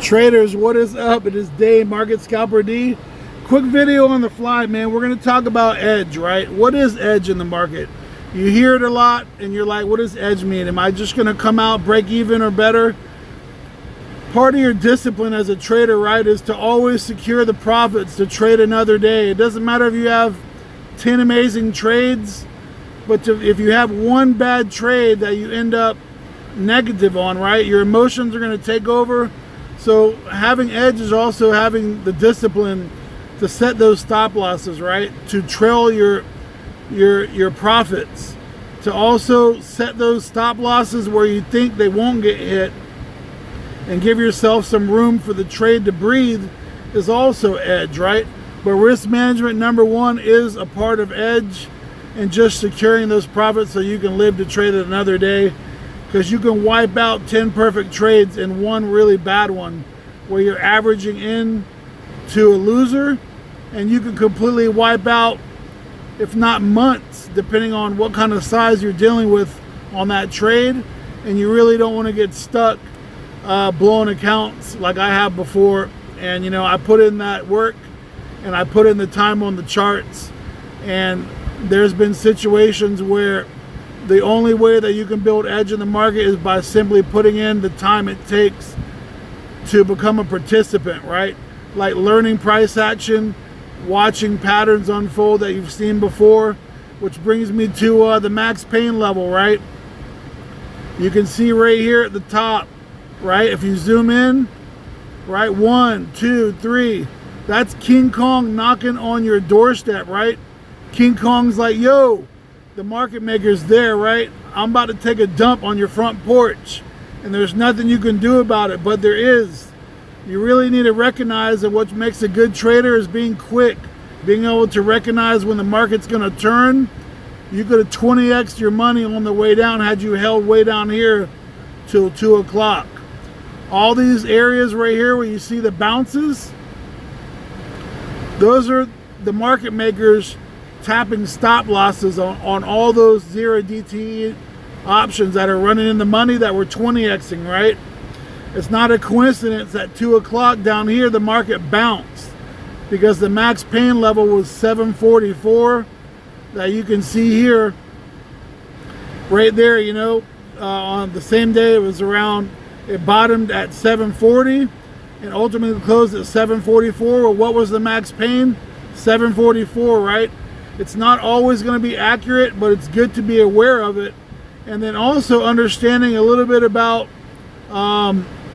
Traders, what is up? It is Day Market Scalper D. Quick video on the fly, man. We're going to talk about edge, right? What is edge in the market? You hear it a lot and you're like, what does edge mean? Am I just going to come out break even or better? Part of your discipline as a trader, right, is to always secure the profits to trade another day. It doesn't matter if you have 10 amazing trades, but if you have one bad trade that you end up negative on, right, your emotions are going to take over. So having edge is also having the discipline to set those stop losses, right, to trail your profits, to also set those stop losses where you think they won't get hit and give yourself some room for the trade to breathe is also edge, right? But risk management, number one, is a part of edge, and just securing those profits so you can live to trade it another day. Because you can wipe out 10 perfect trades in one really bad one where you're averaging in to a loser, and you can completely wipe out, if not months, depending on what kind of size you're dealing with on that trade. And you really don't want to get stuck blowing accounts like I have before. And you know, I put in that work and I put in the time on the charts, and there's been situations where the only way that you can build edge in the market is by simply putting in the time it takes to become a participant, right? Like learning price action, watching patterns unfold that you've seen before, which brings me to the max pain level, right? You can see right here at the top, right? If you zoom in, right? 1, 2, 3. That's King Kong knocking on your doorstep, right? King Kong's like, yo, the market maker's there, right? I'm about to take a dump on your front porch, and there's nothing you can do about it, but there is. You really need to recognize that what makes a good trader is being quick, being able to recognize when the market's going to turn. You could have 20x'd your money on the way down had you held way down here till 2 o'clock. All these areas right here where you see the bounces, those are the market makers tapping stop losses on all those 0 DTE options that are running in the money that were 20xing, right? It's not a coincidence that 2 o'clock down here the market bounced, because the max pain level was 744 that you can see here right there. You know, on the same day it was around, it bottomed at 740 and ultimately closed at 744. Well, what was the max pain? 744, right? It's not always going to be accurate, but it's good to be aware of it. And then also understanding a little bit about